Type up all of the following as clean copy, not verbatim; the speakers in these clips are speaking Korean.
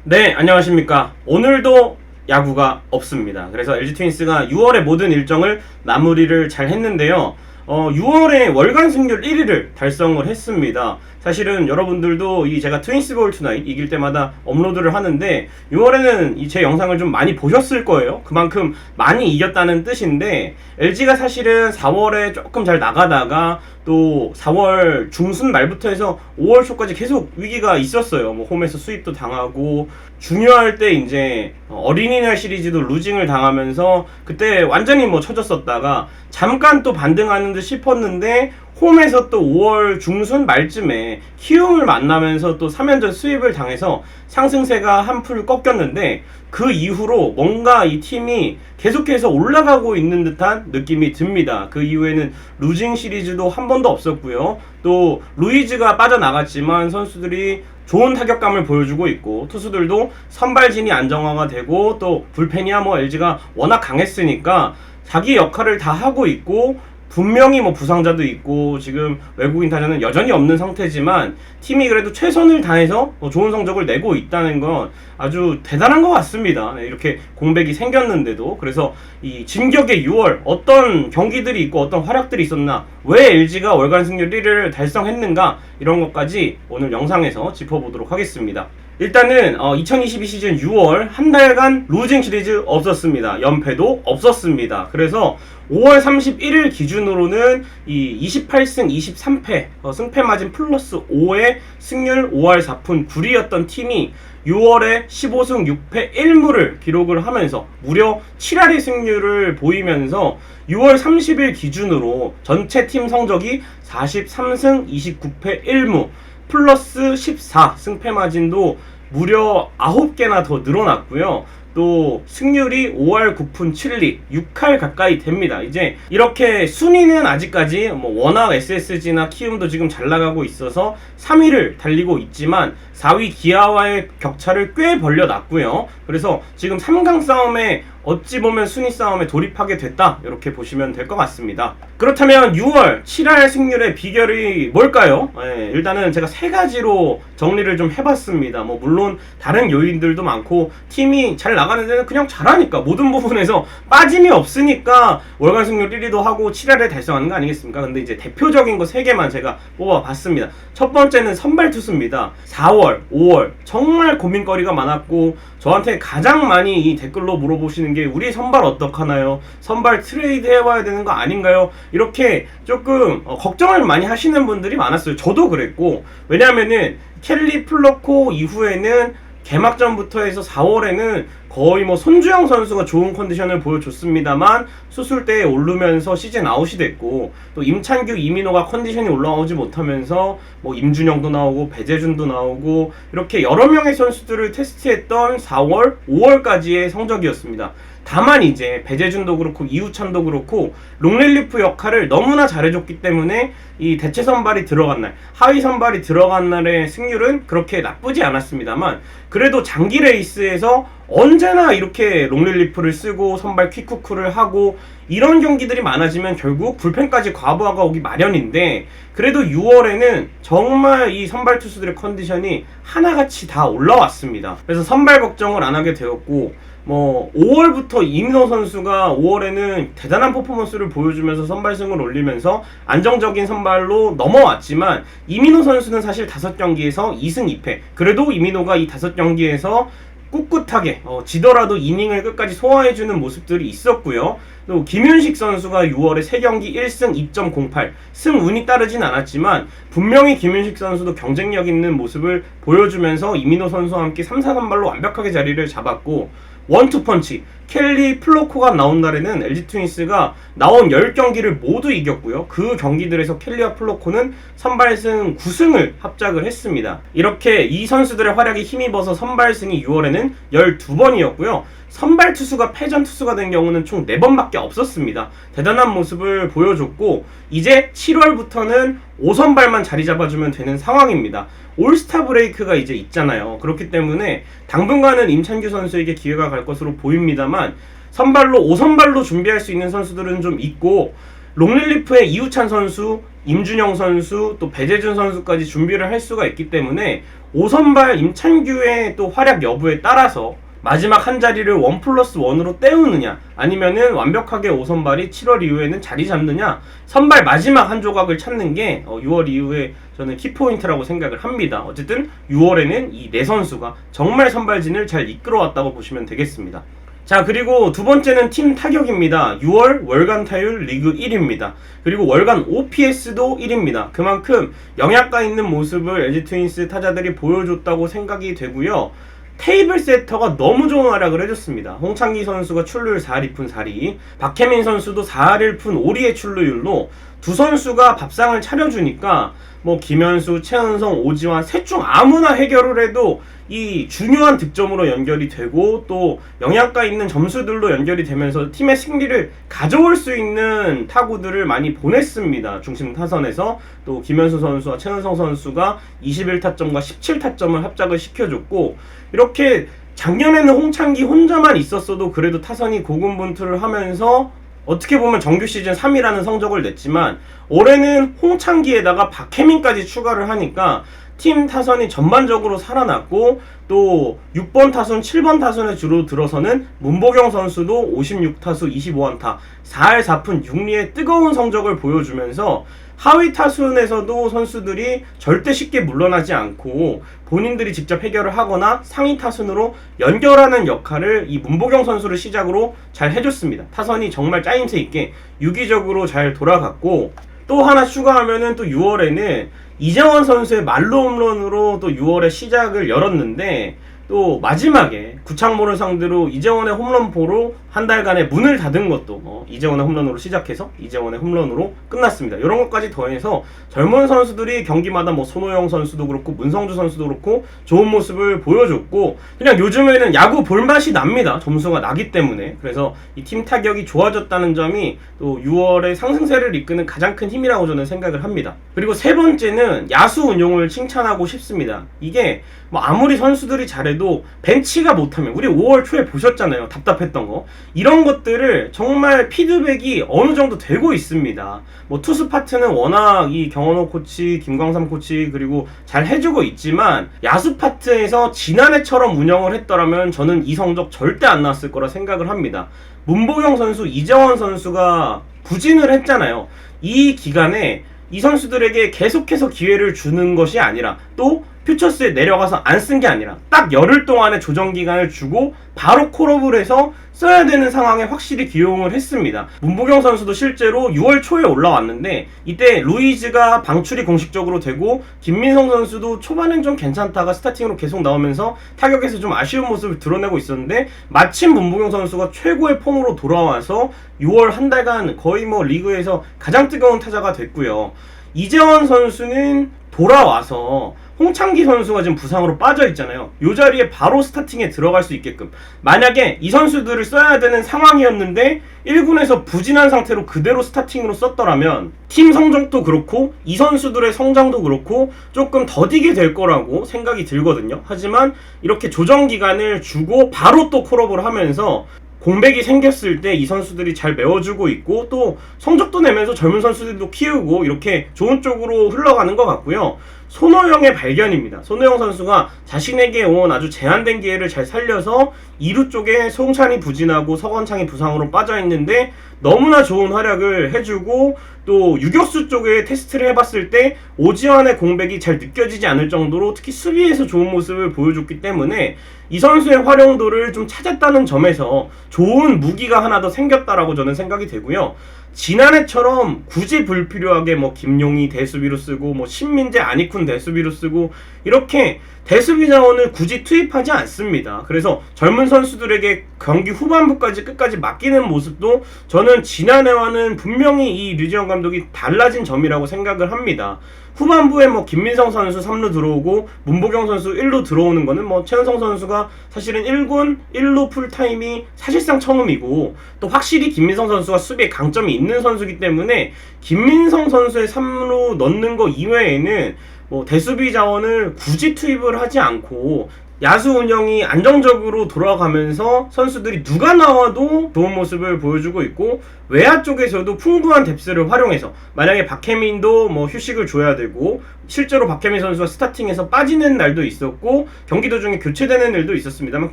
네, 안녕하십니까. 오늘도 야구가 없습니다. 그래서 LG 트윈스가 6월의 모든 일정을 마무리를 잘 했는데요. 6월에 월간 승률 1위를 달성을 했습니다. 사실은 여러분들도 제가 트윈스볼 투나잇 이길 때마다 업로드를 하는데 6월에는 제 영상을 좀 많이 보셨을 거예요. 그만큼 많이 이겼다는 뜻인데 LG가 사실은 4월에 조금 잘 나가다가 또 4월 중순 말부터 해서 5월 초까지 계속 위기가 있었어요. 뭐 홈에서 수입도 당하고 중요할 때 이제 어린이날 시리즈도 루징을 당하면서 그때 완전히 뭐 쳐졌었다가 잠깐 또 반등하는 듯 싶었는데 홈에서 또 5월 중순 말쯤에 키움을 만나면서 또 3연전 수입을 당해서 상승세가 한풀 꺾였는데 그 이후로 뭔가 이 팀이 계속해서 올라가고 있는 듯한 느낌이 듭니다. 그 이후에는 루징 시리즈도 한 번도 없었고요. 또 루이즈가 빠져나갔지만 선수들이 좋은 타격감을 보여주고 있고 투수들도 선발진이 안정화가 되고 또 불펜이야 뭐 LG가 워낙 강했으니까 자기 역할을 다 하고 있고 분명히 뭐 부상자도 있고 지금 외국인 타자는 여전히 없는 상태지만 팀이 그래도 최선을 다해서 좋은 성적을 내고 있다는 건 아주 대단한 것 같습니다. 네, 이렇게 공백이 생겼는데도. 그래서 이 진격의 6월 어떤 경기들이 있고 어떤 활약들이 있었나, 왜 LG가 월간 승률 1위를 달성했는가, 이런 것까지 오늘 영상에서 짚어보도록 하겠습니다. 일단은 2022 시즌 6월 한 달간 루징 시리즈 없었습니다. 연패도 없었습니다. 그래서 5월 31일 기준으로는 이 28승 23패 승패 마진 플러스 5의 승률 5할 4푼 9리였던 팀이 6월에 15승 6패 1무를 기록을 하면서 무려 7할의 승률을 보이면서 6월 30일 기준으로 전체 팀 성적이 43승 29패 1무 플러스 14 승패 마진도 무려 9개나 더 늘어났고요. 또 승률이 5할 9푼 7리 6할 가까이 됩니다. 이제 이렇게 순위는 아직까지 뭐 워낙 SSG나 키움도 지금 잘 나가고 있어서 3위를 달리고 있지만 4위 기아와의 격차를 꽤 벌려놨고요. 그래서 지금 3강 싸움에 어찌 보면 순위 싸움에 돌입하게 됐다, 이렇게 보시면 될 것 같습니다. 그렇다면 6월 7할 승률의 비결이 뭘까요? 일단은 제가 세 가지로 정리를 좀 해봤습니다. 뭐 물론 다른 요인들도 많고 팀이 잘 나가는 데는 그냥 잘하니까 모든 부분에서 빠짐이 없으니까 월간 승률 1위도 하고 7할을 달성하는 거 아니겠습니까? 근데 이제 대표적인 거 3개만 제가 뽑아봤습니다. 첫 번째는 선발 투수입니다. 4월, 5월 정말 고민거리가 많았고 저한테 가장 많이 이 댓글로 물어보시는 게 우리 선발 어떡하나요? 선발 트레이드 해와야 되는 거 아닌가요? 이렇게 조금 걱정을 많이 하시는 분들이 많았어요. 저도 그랬고, 왜냐면은 켈리 플러코 이후에는 개막전부터 해서 4월에는 거의 뭐 손주영 선수가 좋은 컨디션을 보여줬습니다만 수술대에 오르면서 시즌 아웃이 됐고, 또 임찬규, 이민호가 컨디션이 올라오지 못하면서 뭐 임준영도 나오고 배재준도 나오고 이렇게 여러 명의 선수들을 테스트했던 4월, 5월까지의 성적이었습니다. 다만 이제 배재준도 그렇고 이우찬도 그렇고 롱릴리프 역할을 너무나 잘해줬기 때문에 이 대체 선발이 들어간 날, 하위 선발이 들어간 날의 승률은 그렇게 나쁘지 않았습니다만 그래도 장기 레이스에서 언제나 이렇게 롱릴리프를 쓰고 선발 퀵쿠크를 하고 이런 경기들이 많아지면 결국 불펜까지 과부하가 오기 마련인데, 그래도 6월에는 정말 이 선발 투수들의 컨디션이 하나같이 다 올라왔습니다. 그래서 선발 걱정을 안 하게 되었고, 뭐 5월부터 이민호 선수가 5월에는 대단한 퍼포먼스를 보여주면서 선발승을 올리면서 안정적인 선발로 넘어왔지만 이민호 선수는 사실 5경기에서 2승 2패, 그래도 이민호가 이 5경기에서 꿋꿋하게 지더라도 이닝을 끝까지 소화해주는 모습들이 있었고요. 또 김윤식 선수가 6월에 3경기 1승 2.08 승운이 따르진 않았지만 분명히 김윤식 선수도 경쟁력 있는 모습을 보여주면서 이민호 선수와 함께 3-4선발로 완벽하게 자리를 잡았고, 원투펀치 켈리 플로코가 나온 날에는 LG 트윈스가 나온 10경기를 모두 이겼고요. 그 경기들에서 켈리와 플로코는 선발승 9승을 합작을 했습니다. 이렇게 이 선수들의 활약에 힘입어서 선발승이 6월에는 12번이었고요. 선발 투수가 패전 투수가 된 경우는 총 4번밖에 없었습니다. 대단한 모습을 보여줬고 이제 7월부터는 5선발만 자리 잡아주면 되는 상황입니다. 올스타 브레이크가 이제 있잖아요. 그렇기 때문에 당분간은 임찬규 선수에게 기회가 갈 것으로 보입니다만 선발로 5선발로 준비할 수 있는 선수들은 좀 있고, 롱릴리프의 이우찬 선수, 임준영 선수, 또 배재준 선수까지 준비를 할 수가 있기 때문에 5선발 임찬규의 또 활약 여부에 따라서 마지막 한 자리를 1+1으로 때우느냐, 아니면은 완벽하게 5선발이 7월 이후에는 자리 잡느냐, 선발 마지막 한 조각을 찾는 게 6월 이후에 저는 키포인트라고 생각을 합니다. 어쨌든 6월에는 이 네 선수가 정말 선발진을 잘 이끌어왔다고 보시면 되겠습니다. 자, 그리고 두 번째는 팀 타격입니다. 6월 월간 타율 리그 1위입니다. 그리고 월간 OPS도 1위입니다. 그만큼 영향가 있는 모습을 LG 트윈스 타자들이 보여줬다고 생각이 되고요. 테이블 세터가 너무 좋은 활약을 해줬습니다. 홍창기 선수가 출루율 4할 2푼 4리, 박혜민 선수도 4할 1푼 5리의 출루율로 두 선수가 밥상을 차려주니까 뭐 김현수, 최은성, 오지환 셋 중 아무나 해결을 해도 이 중요한 득점으로 연결이 되고 또 영향가 있는 점수들로 연결이 되면서 팀의 승리를 가져올 수 있는 타구들을 많이 보냈습니다. 중심 타선에서 또 김현수 선수와 최은성 선수가 21타점과 17타점을 합작을 시켜줬고, 이렇게 작년에는 홍창기 혼자만 있었어도 그래도 타선이 고군분투를 하면서 어떻게 보면 정규 시즌 3위라는 성적을 냈지만 올해는 홍창기에다가 박혜민까지 추가를 하니까 팀 타선이 전반적으로 살아났고, 또 6번 타순, 7번 타순에 주로 들어서는 문보경 선수도 56타수 25안타 4할 4푼 6리의 뜨거운 성적을 보여주면서 하위 타순에서도 선수들이 절대 쉽게 물러나지 않고 본인들이 직접 해결을 하거나 상위 타순으로 연결하는 역할을 이 문보경 선수를 시작으로 잘 해줬습니다. 타선이 정말 짜임새 있게 유기적으로 잘 돌아갔고, 또 하나 추가하면은 또 6월에는 이재원 선수의 말로 홈런으로 또 6월에 시작을 열었는데, 또 마지막에 구창모를 상대로 이재원의 홈런포로 한 달간의 문을 닫은 것도 이재원의 홈런으로 시작해서 이재원의 홈런으로 끝났습니다. 이런 것까지 더해서 젊은 선수들이 경기마다 뭐 손호영 선수도 그렇고 문성주 선수도 그렇고 좋은 모습을 보여줬고, 그냥 요즘에는 야구 볼맛이 납니다. 점수가 나기 때문에. 그래서 이 팀 타격이 좋아졌다는 점이 또 6월의 상승세를 이끄는 가장 큰 힘이라고 저는 생각을 합니다. 그리고 세 번째는 야수 운용을 칭찬하고 싶습니다. 이게 뭐 아무리 선수들이 잘해도 벤치가 못하면, 우리 5월 초에 보셨잖아요. 답답했던 거. 이런 것들을 정말 피드백이 어느 정도 되고 있습니다. 뭐 투수 파트는 워낙 이 경원호 코치, 김광삼 코치 그리고 잘 해주고 있지만 야수 파트에서 지난해처럼 운영을 했더라면 저는 이 성적 절대 안 나왔을 거라 생각을 합니다. 문보경 선수, 이재원 선수가 부진을 했잖아요. 이 기간에 이 선수들에게 계속해서 기회를 주는 것이 아니라, 또 퓨처스에 내려가서 안 쓴 게 아니라 딱 열흘 동안의 조정 기간을 주고 바로 콜업을 해서 써야 되는 상황에 확실히 기용을 했습니다. 문보경 선수도 실제로 6월 초에 올라왔는데 이때 루이즈가 방출이 공식적으로 되고 김민성 선수도 초반엔 좀 괜찮다가 스타팅으로 계속 나오면서 타격에서 좀 아쉬운 모습을 드러내고 있었는데, 마침 문보경 선수가 최고의 폼으로 돌아와서 6월 한 달간 거의 뭐 리그에서 가장 뜨거운 타자가 됐고요. 이재원 선수는 돌아와서 홍창기 선수가 지금 부상으로 빠져 있잖아요. 이 자리에 바로 스타팅에 들어갈 수 있게끔, 만약에 이 선수들을 써야 되는 상황이었는데 1군에서 부진한 상태로 그대로 스타팅으로 썼더라면 팀 성적도 그렇고 이 선수들의 성장도 그렇고 조금 더디게 될 거라고 생각이 들거든요. 하지만 이렇게 조정 기간을 주고 바로 또 콜업을 하면서 공백이 생겼을 때 이 선수들이 잘 메워주고 있고, 또 성적도 내면서 젊은 선수들도 키우고 이렇게 좋은 쪽으로 흘러가는 것 같고요. 손호영의 발견입니다. 손호영 선수가 자신에게 온 아주 제한된 기회를 잘 살려서 2루 쪽에 송찬이 부진하고 서건창이 부상으로 빠져있는데 너무나 좋은 활약을 해주고, 또 유격수 쪽에 테스트를 해봤을 때 오지환의 공백이 잘 느껴지지 않을 정도로 특히 수비에서 좋은 모습을 보여줬기 때문에 이 선수의 활용도를 좀 찾았다는 점에서 좋은 무기가 하나 더 생겼다라고 저는 생각이 되고요. 지난해처럼 굳이 불필요하게 뭐 김용희 대수비로 쓰고 뭐 신민재 안익훈 대수비로 쓰고 이렇게 대수비 자원을 굳이 투입하지 않습니다. 그래서 젊은 선수들에게 경기 후반부까지 끝까지 맡기는 모습도 저는 지난해와는 분명히 이 류지영 감독이 달라진 점이라고 생각을 합니다. 후반부에 뭐 김민성 선수 3루 들어오고 문보경 선수 1루 들어오는 거는 뭐 최은성 선수가 사실은 1군 1루 풀타임이 사실상 처음이고, 또 확실히 김민성 선수가 수비에 강점이 있는 선수이기 때문에 김민성 선수의 3루 넣는 거 이외에는 뭐 대수비 자원을 굳이 투입을 하지 않고 야수 운영이 안정적으로 돌아가면서 선수들이 누가 나와도 좋은 모습을 보여주고 있고, 외야 쪽에서도 풍부한 뎁스를 활용해서 만약에 박혜민도 뭐 휴식을 줘야 되고 실제로 박혜민 선수가 스타팅에서 빠지는 날도 있었고 경기 도중에 교체되는 일도 있었습니다만,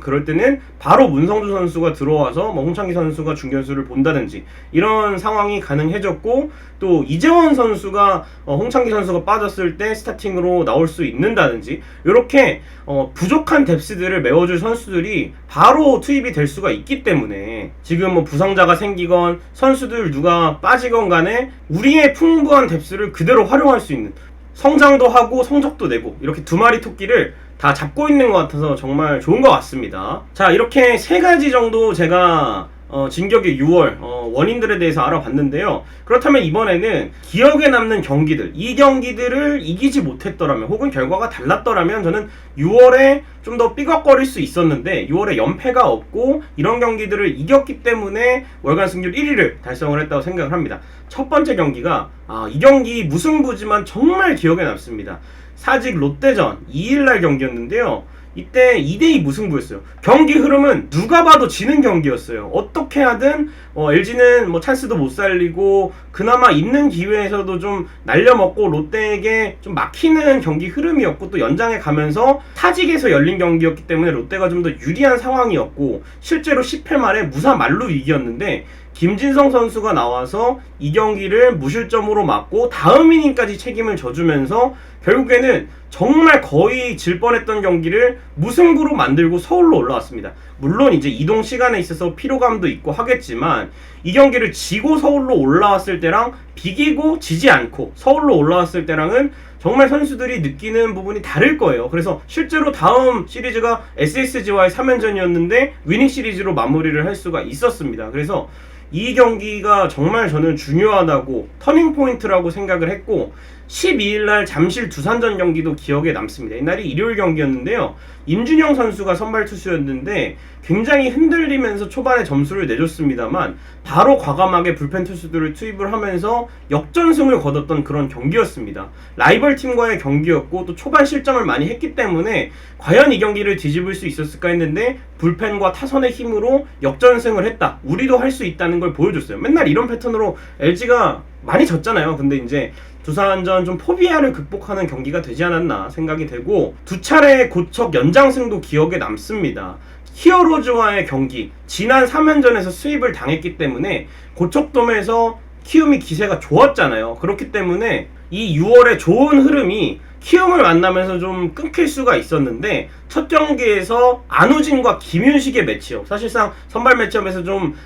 그럴 때는 바로 문성주 선수가 들어와서 뭐 홍창기 선수가 중견수를 본다든지 이런 상황이 가능해졌고, 또 이재원 선수가 홍창기 선수가 빠졌을 때 스타팅으로 나올 수 있는다든지, 이렇게 부족한 뎁스들을 메워줄 선수들이 바로 투입이 될 수가 있기 때문에 지금 뭐 부상자가 생기건 선수들 누가 빠지건 간에 우리의 풍부한 뎁스를 그대로 활용할 수 있는, 성장도 하고 성적도 내고 이렇게 두 마리 토끼를 다 잡고 있는 것 같아서 정말 좋은 것 같습니다. 자, 이렇게 세 가지 정도 제가 진격의 6월 원인들에 대해서 알아봤는데요. 그렇다면 이번에는 기억에 남는 경기들, 이 경기들을 이기지 못했더라면 혹은 결과가 달랐더라면 저는 6월에 좀 더 삐걱거릴 수 있었는데 6월에 연패가 없고 이런 경기들을 이겼기 때문에 월간 승률 1위를 달성을 했다고 생각을 합니다. 첫 번째 경기가 이 경기 무승부지만 정말 기억에 남습니다. 사직 롯데전 2일날 경기였는데요. 이때 2대2 무승부였어요. 경기 흐름은 누가 봐도 지는 경기였어요. 어떻게 하든 LG는 뭐 찬스도 못 살리고 그나마 있는 기회에서도 좀 날려먹고 롯데에게 좀 막히는 경기 흐름이었고, 또 연장에 가면서 사직에서 열린 경기였기 때문에 롯데가 좀 더 유리한 상황이었고, 실제로 10회 말에 무사 만루 위기였는데 김진성 선수가 나와서 이 경기를 무실점으로 막고 다음 이닝까지 책임을 져주면서 결국에는 정말 거의 질 뻔했던 경기를 무승부로 만들고 서울로 올라왔습니다. 물론 이제 이동 시간에 있어서 피로감도 있고 하겠지만, 이 경기를 지고 서울로 올라왔을 때랑 비기고 지지 않고 서울로 올라왔을 때랑은 정말 선수들이 느끼는 부분이 다를 거예요. 그래서 실제로 다음 시리즈가 SSG와의 3연전이었는데 위닝 시리즈로 마무리를 할 수가 있었습니다. 그래서 이 경기가 정말 저는 중요하다고, 터닝포인트라고 생각을 했고, 12일날 잠실 두산전 경기도 기억에 남습니다. 이날이 일요일 경기였는데요. 임준영 선수가 선발 투수였는데 굉장히 흔들리면서 초반에 점수를 내줬습니다만 바로 과감하게 불펜 투수들을 투입을 하면서 역전승을 거뒀던 그런 경기였습니다. 라이벌 팀과의 경기였고 또 초반 실점을 많이 했기 때문에 과연 이 경기를 뒤집을 수 있었을까 했는데 불펜과 타선의 힘으로 역전승을 했다. 우리도 할 수 있다는 걸 보여줬어요. 맨날 이런 패턴으로 LG가 많이 졌잖아요. 근데 이제 두산전 좀 포비아를 극복하는 경기가 되지 않았나 생각이 되고, 두 차례의 고척 연장승도 기억에 남습니다. 히어로즈와의 경기, 지난 3연전에서 수입을 당했기 때문에 고척돔에서 키움이 기세가 좋았잖아요. 그렇기 때문에 이 6월의 좋은 흐름이 키움을 만나면서 좀 끊길 수가 있었는데, 첫 경기에서 안우진과 김윤식의 매치업, 사실상 선발 매치업에서 좀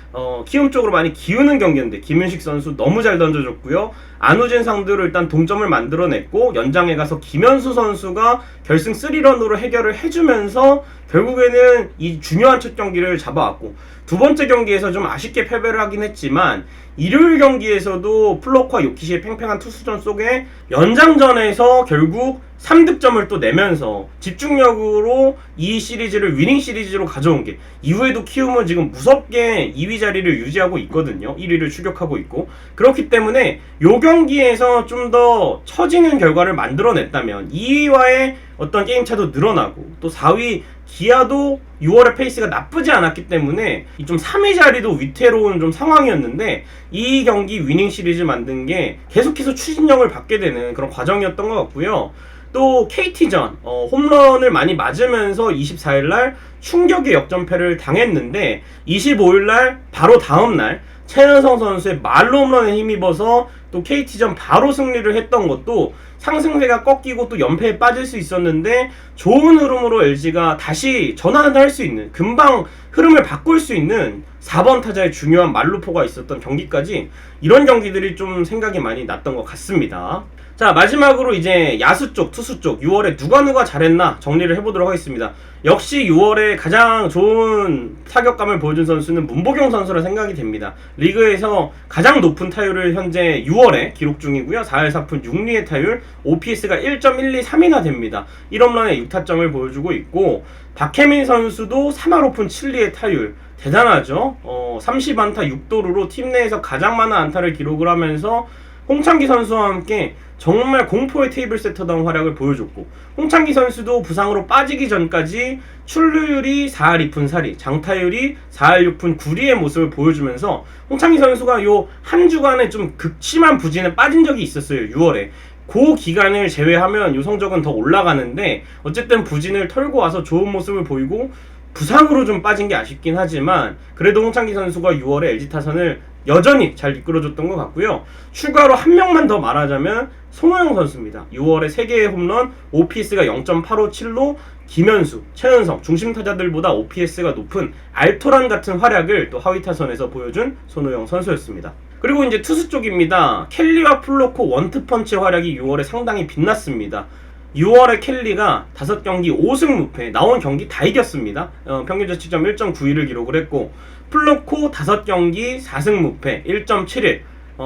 키움 쪽으로 많이 기우는 경기였는데 김윤식 선수 너무 잘 던져줬고요. 안우진 상대로 일단 동점을 만들어냈고, 연장에 가서 김현수 선수가 결승 3런으로 해결을 해주면서 결국에는 이 중요한 첫 경기를 잡아왔고, 두 번째 경기에서 좀 아쉽게 패배를 하긴 했지만 일요일 경기에서도 플로커와 요키시의 팽팽한 투수전 속에 연장전에서 결국 3득점을 또 내면서 집중력으로 이 시리즈를 위닝 시리즈로 가져온 게, 이후에도 키움은 지금 무섭게 2위 자리를 유지하고 있거든요. 1위를 추격하고 있고. 그렇기 때문에 요 경기에서 좀 더 처지는 결과를 만들어냈다면 2위와의 어떤 게임차도 늘어나고, 또 4위 기아도 6월의 페이스가 나쁘지 않았기 때문에 좀 3위 자리도 위태로운 좀 상황이었는데, 이 경기 위닝 시리즈 만든 게 계속해서 추진력을 받게 되는 그런 과정이었던 것 같고요. 또 KT전 홈런을 많이 맞으면서 24일날 충격의 역전패를 당했는데, 25일날 바로 다음날 최은성 선수의 말로 홈런에 힘입어서 또 KT전 바로 승리를 했던 것도 상승세가 꺾이고 또 연패에 빠질 수 있었는데, 좋은 흐름으로 LG가 다시 전환을 할 수 있는, 금방 흐름을 바꿀 수 있는 4번 타자의 중요한 말루포가 있었던 경기까지, 이런 경기들이 좀 생각이 많이 났던 것 같습니다. 자, 마지막으로 이제 야수 쪽, 투수 쪽 6월에 누가 잘했나 정리를 해보도록 하겠습니다. 역시 6월에 가장 좋은 타격감을 보여준 선수는 문보경 선수라 생각이 됩니다. 리그에서 가장 높은 타율을 현재 6월에 기록 중이고요. 4할 4푼 6리의 타율, OPS가 1.123이나 됩니다. 1홈런에 6타점을 보여주고 있고, 박혜민 선수도 3할 오픈 7리의 타율, 대단하죠. 30안타 6도루로 팀 내에서 가장 많은 안타를 기록을 하면서 홍창기 선수와 함께 정말 공포의 테이블 세터다운 활약을 보여줬고, 홍창기 선수도 부상으로 빠지기 전까지 출루율이 4할 2푼 4리, 장타율이 4할 6푼 9리의 모습을 보여주면서 홍창기 선수가 요 한 주간에 좀 극심한 부진에 빠진 적이 있었어요. 6월에 그 기간을 제외하면 요 성적은 더 올라가는데 어쨌든 부진을 털고 와서 좋은 모습을 보이고 부상으로 좀 빠진 게 아쉽긴 하지만 그래도 홍창기 선수가 6월에 LG 타선을 여전히 잘 이끌어줬던 것 같고요. 추가로 한 명만 더 말하자면 손호영 선수입니다. 6월에 3개의 홈런, OPS가 0.857로 김현수, 최은성 중심 타자들보다 OPS가 높은 알토란 같은 활약을 또 하위 타선에서 보여준 손호영 선수였습니다. 그리고 이제 투수 쪽입니다. 켈리와 플로코 원투펀치 활약이 6월에 상당히 빛났습니다. 6월에 켈리가 5경기 5승 무패, 나온 경기 다 이겼습니다. 평균 자책점 1.91을 기록을 했고, 플로코 5경기 4승 무패 1.71.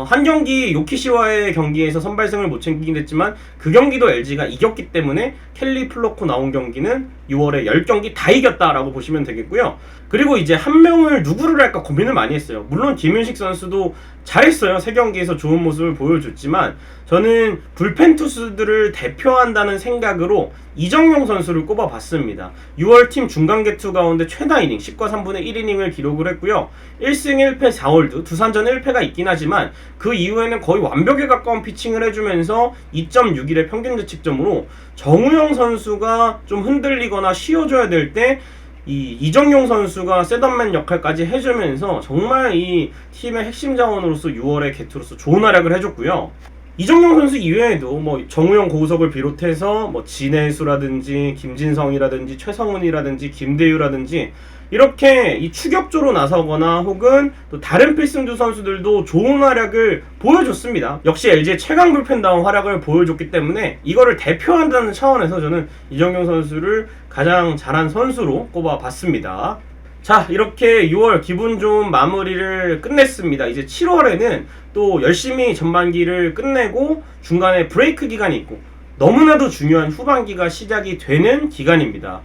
한 경기 요키시와의 경기에서 선발승을 못 챙기긴 했지만 그 경기도 LG가 이겼기 때문에 켈리 플로코 나온 경기는 6월에 10경기 다 이겼다라고 보시면 되겠고요. 그리고 이제 한 명을 누구를 할까 고민을 많이 했어요. 물론 김윤식 선수도 잘했어요. 3경기에서 좋은 모습을 보여줬지만 저는 불펜 투수들을 대표한다는 생각으로 이정용 선수를 꼽아봤습니다. 6월 팀 중간 개투 가운데 최다 이닝 10과 3분의 1이닝을 기록을 했고요. 1승 1패 4홀드, 두산전 1패가 있긴 하지만 그 이후에는 거의 완벽에 가까운 피칭을 해주면서 2.61의 평균 자책점으로 정우영 선수가 좀 흔들리거나 쉬어줘야 될 때 이정용 선수가 셋업맨 역할까지 해주면서 정말 이 팀의 핵심 자원으로서 6월의 개투로서 좋은 활약을 해줬고요. 이정용 선수 이외에도 뭐 정우영, 고우석을 비롯해서 뭐 진해수라든지 김진성이라든지 최성훈이라든지 김대유라든지 이렇게 이 추격조로 나서거나 혹은 또 다른 필승주 선수들도 좋은 활약을 보여줬습니다. 역시 LG의 최강 불펜다운 활약을 보여줬기 때문에 이거를 대표한다는 차원에서 저는 이정용 선수를 가장 잘한 선수로 꼽아봤습니다. 자, 이렇게 6월 기분 좋은 마무리를 끝냈습니다. 이제 7월에는 또 열심히 전반기를 끝내고 중간에 브레이크 기간이 있고 너무나도 중요한 후반기가 시작이 되는 기간입니다.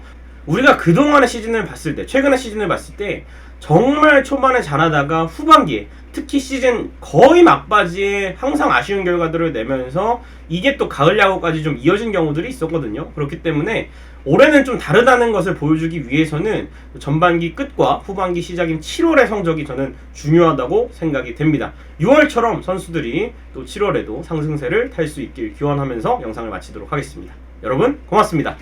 우리가 그동안의 시즌을 봤을 때, 최근의 시즌을 봤을 때 정말 초반에 잘하다가 후반기에 특히 시즌 거의 막바지에 항상 아쉬운 결과들을 내면서 이게 또 가을 야구까지 좀 이어진 경우들이 있었거든요. 그렇기 때문에 올해는 좀 다르다는 것을 보여주기 위해서는 전반기 끝과 후반기 시작인 7월의 성적이 저는 중요하다고 생각이 됩니다. 6월처럼 선수들이 또 7월에도 상승세를 탈 수 있길 기원하면서 영상을 마치도록 하겠습니다. 여러분 고맙습니다.